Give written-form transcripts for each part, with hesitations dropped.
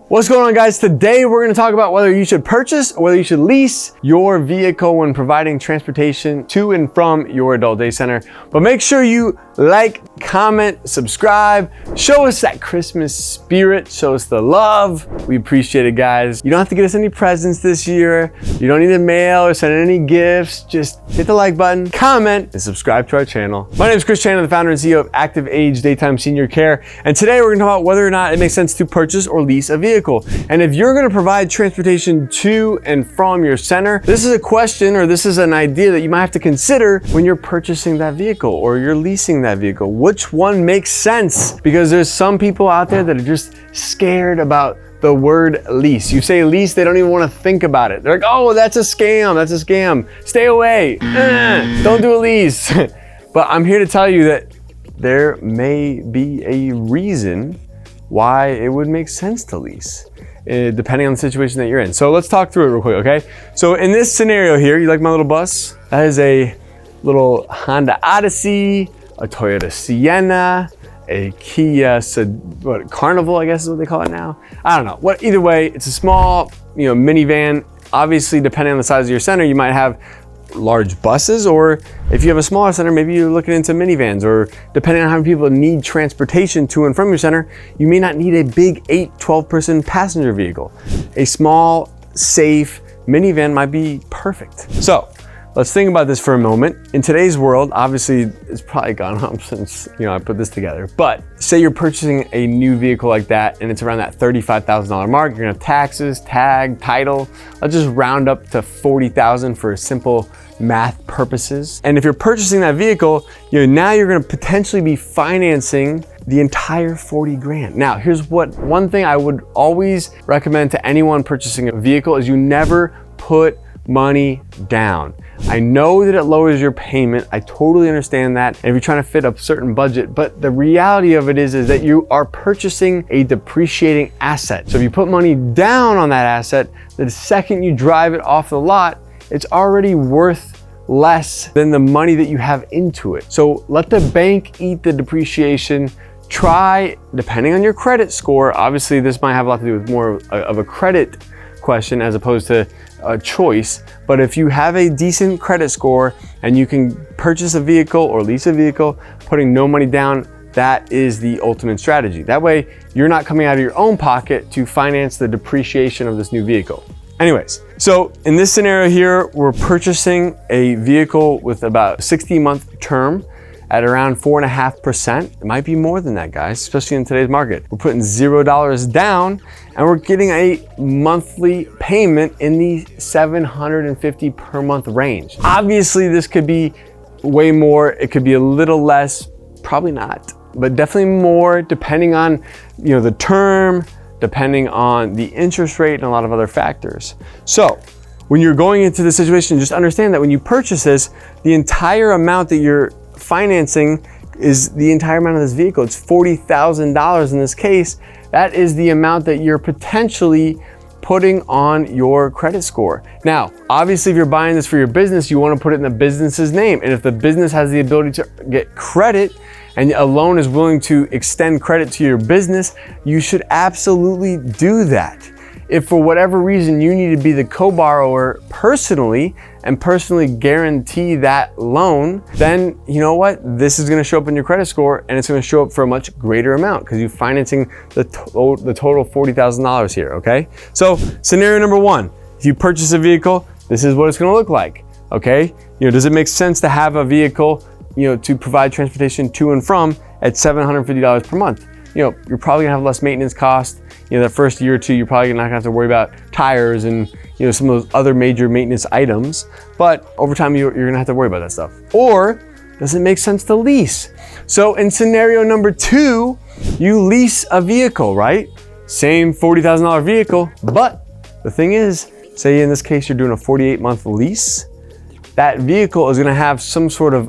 What's going on, guys? Today we're going to talk about whether you should purchase or whether you should lease your vehicle when providing transportation to and from your adult day center. But make sure you like, comment, subscribe, show us that Christmas spirit, show us the love. We appreciate it, guys. You don't have to get us any presents this year. You don't need to mail or send any gifts. Just hit the like button, comment, and subscribe to our channel. My name is Kris, the founder and CEO of ActivAge Daytime Senior Care. And today we're going to talk about whether or not it makes sense to purchase or lease a vehicle. And if you're going to provide transportation to and from your center, this is a question or this is an idea that you might have to consider when you're purchasing that vehicle or you're leasing that vehicle. Which one makes sense? Because there's some people out there that are just scared about the word lease. You say lease, they don't even want to think about it. They're like, oh, that's a scam. That's a scam. Stay away. Don't do a lease. But I'm here to tell you that there may be a reason why it would make sense to lease, depending on the situation that you're in. So let's talk through it real quick, okay? So in this scenario here, you like my little bus? That is a little Honda Odyssey, a Toyota Sienna, a Kia Carnival, I guess is what they call it now. I don't know. Either way, it's a small, minivan. Obviously, depending on the size of your center, you might have large buses, or if you have a smaller center, maybe you're looking into minivans, or depending on how many people need transportation to and from your center, you may not need a big 12 person passenger vehicle. A small, safe minivan might be perfect. So let's think about this for a moment. In today's world, obviously it's probably gone up since I put this together, but say you're purchasing a new vehicle like that and it's around that $35,000 mark. You're gonna have taxes, tag, title. Let's just round up to $40,000 for simple math purposes. And if you're purchasing that vehicle, now you're gonna potentially be financing the entire 40 grand. Now, here's one thing I would always recommend to anyone purchasing a vehicle is you never put money down. I know that it lowers your payment. I totally understand that. And if you're trying to fit a certain budget, but the reality of it is that you are purchasing a depreciating asset. So if you put money down on that asset, the second you drive it off the lot, it's already worth less than the money that you have into it. So let the bank eat the depreciation. Try, depending on your credit score, obviously this might have a lot to do with more of a credit question as opposed to a choice. But if you have a decent credit score and you can purchase a vehicle or lease a vehicle, putting no money down, that is the ultimate strategy. That way, you're not coming out of your own pocket to finance the depreciation of this new vehicle. Anyways, so in this scenario here, we're purchasing a vehicle with about a 60-month term at around 4.5%. It might be more than that, guys, especially in today's market. We're putting $0 down and we're getting a monthly payment in the $750 per month range. Obviously, this could be way more. It could be a little less, probably not, but definitely more depending on the term, depending on the interest rate and a lot of other factors. So when you're going into the situation, just understand that when you purchase this, the entire amount that you're financing is the entire amount of this vehicle. It's $40,000 in this case. That is the amount that you're potentially putting on your credit score. Now, obviously, if you're buying this for your business, you want to put it in the business's name. And if the business has the ability to get credit and a loan is willing to extend credit to your business, you should absolutely do that. If for whatever reason you need to be the co-borrower personally and personally guarantee that loan, then you know what? This is gonna show up in your credit score and it's gonna show up for a much greater amount because you're financing the total $40,000 here, okay? So scenario number one, if you purchase a vehicle, this is what it's gonna look like, okay? Does it make sense to have a vehicle, to provide transportation to and from at $750 per month? You're probably gonna have less maintenance costs. The first year or two, you're probably not gonna have to worry about tires and some of those other major maintenance items. But over time, you're gonna have to worry about that stuff. Or does it make sense to lease? So in scenario number two, you lease a vehicle, right? Same $40,000 vehicle, but the thing is, say in this case, you're doing a 48-month lease. That vehicle is gonna have some sort of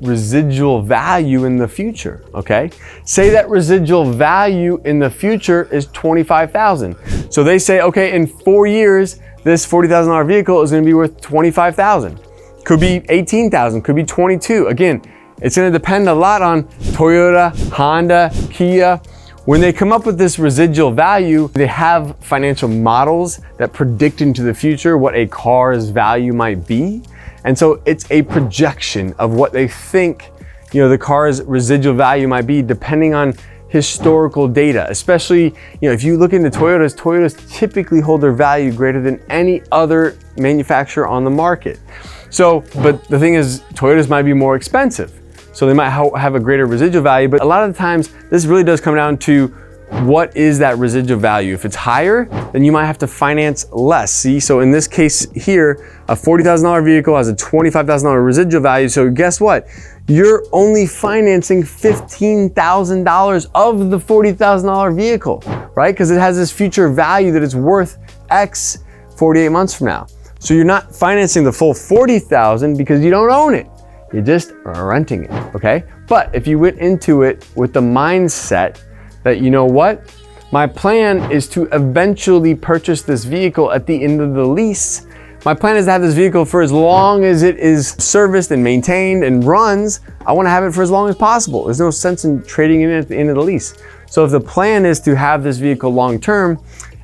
residual value in the future, okay? Say that residual value in the future is $25,000. So they say, okay, in 4 years, this $40,000 vehicle is gonna be worth $25,000. Could be $18,000, could be $22,000. Again, it's gonna depend a lot on Toyota, Honda, Kia, when they come up with this residual value, they have financial models that predict into the future what a car's value might be. And so it's a projection of what they think, the car's residual value might be depending on historical data. Especially, if you look into Toyotas typically hold their value greater than any other manufacturer on the market. So, but the thing is, Toyotas might be more expensive. So they might have a greater residual value, but a lot of the times this really does come down to what is that residual value. If it's higher, then you might have to finance less. See, so in this case here, a $40,000 vehicle has a $25,000 residual value. So guess what? You're only financing $15,000 of the $40,000 vehicle, right? Because it has this future value that it's worth X 48 months from now. So you're not financing the full $40,000 because you don't own it. You're just renting it, okay? But if you went into it with the mindset that, you know what? My plan is to eventually purchase this vehicle at the end of the lease. My plan is to have this vehicle for as long as it is serviced and maintained and runs. I want to have it for as long as possible. There's no sense in trading it at the end of the lease. So if the plan is to have this vehicle long-term,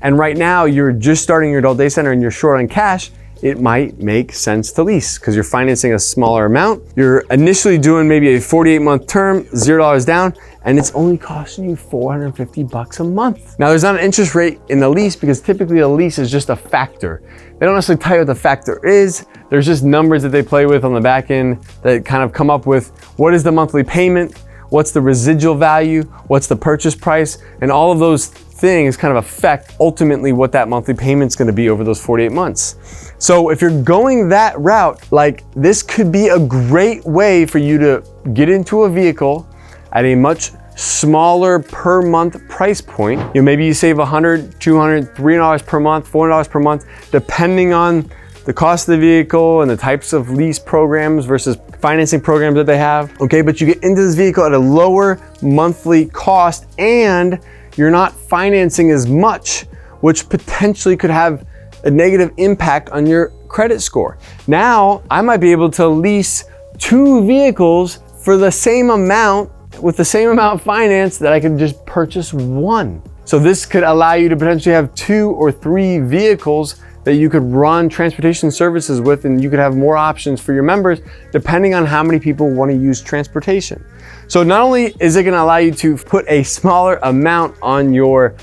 and right now you're just starting your adult day center and you're short on cash, it might make sense to lease because you're financing a smaller amount. You're initially doing maybe a 48-month term, $0 down, and it's only costing you $450 a month. Now, there's not an interest rate in the lease because typically a lease is just a factor. They don't necessarily tell you what the factor is. There's just numbers that they play with on the back end that kind of come up with what is the monthly payment, what's the residual value, what's the purchase price, and all of those things kind of affect ultimately what that monthly payment's gonna be over those 48 months. So if you're going that route, like this could be a great way for you to get into a vehicle at a much smaller per month price point. Maybe you save $100, $200, $300 per month, $400 per month, depending on the cost of the vehicle and the types of lease programs versus financing programs that they have. Okay, but you get into this vehicle at a lower monthly cost and you're not financing as much, which potentially could have a negative impact on your credit score. Now, I might be able to lease 2 vehicles for the same amount, with the same amount of finance that I could just purchase 1. So this could allow you to potentially have 2 or 3 vehicles that you could run transportation services with, and you could have more options for your members depending on how many people want to use transportation. So not only is it going to allow you to put a smaller amount on your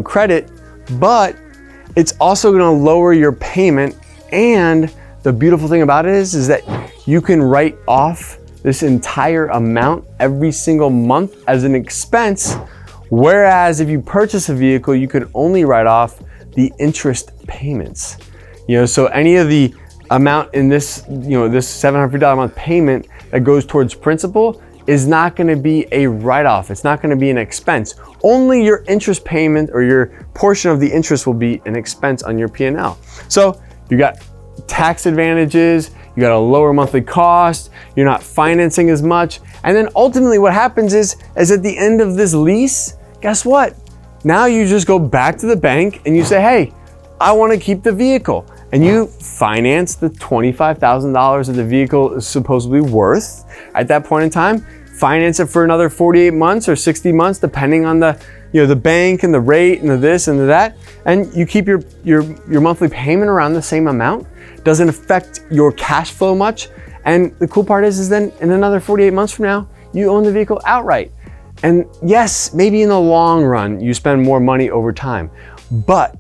credit, but it's also going to lower your payment. And the beautiful thing about it is that you can write off this entire amount every single month as an expense. Whereas if you purchase a vehicle, you could only write off the interest payments. So any of the amount in this, this $750 a month payment that goes towards principal is not going to be a write-off. It's not going to be an expense. Only your interest payment or your portion of the interest will be an expense on your P&L. So you got tax advantages, you got a lower monthly cost, you're not financing as much. And then ultimately what happens is at the end of this lease, guess what? Now you just go back to the bank and you say, hey, I want to keep the vehicle. And you finance the $25,000 that the vehicle is supposedly worth at that point in time, finance it for another 48 months or 60 months, depending on the bank and the rate and the this and the that. And you keep your monthly payment around the same amount. Doesn't affect your cash flow much. And the cool part is then in another 48 months from now, you own the vehicle outright. And yes, maybe in the long run, you spend more money over time. But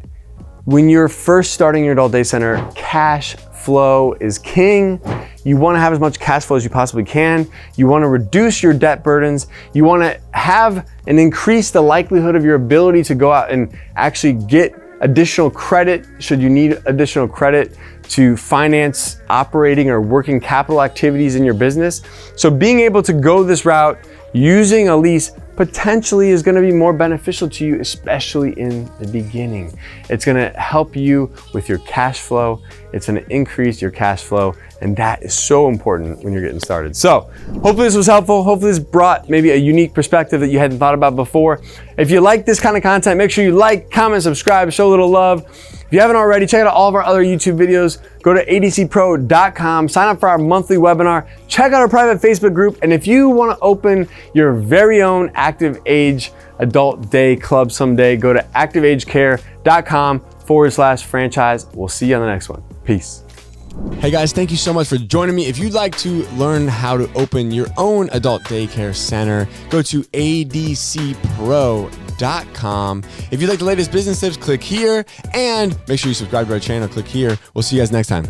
when you're first starting your adult day center, cash flow is king. You want to have as much cash flow as you possibly can. You want to reduce your debt burdens. You want to have and increase the likelihood of your ability to go out and actually get additional credit should you need additional credit to finance operating or working capital activities in your business. So being able to go this route using a lease potentially is going to be more beneficial to you, especially in the beginning. It's going to help you with your cash flow. It's going to increase your cash flow And that is so important when you're getting started. So hopefully this was helpful. Hopefully this brought maybe a unique perspective that you hadn't thought about before. If you like this kind of content, make sure you like, comment, subscribe, show a little love. If you haven't already, check out all of our other YouTube videos. Go to adcpro.com, sign up for our monthly webinar, check out our private Facebook group, and if you want to open your very own ActivAge Adult Day Club someday, go to activagecare.com/franchise. We'll see you on the next one. Peace. Hey guys, thank you so much for joining me. If you'd like to learn how to open your own adult daycare center, go to adcpro.com. If you'd like the latest business tips, click here, and make sure you subscribe to our channel, click here. We'll see you guys next time.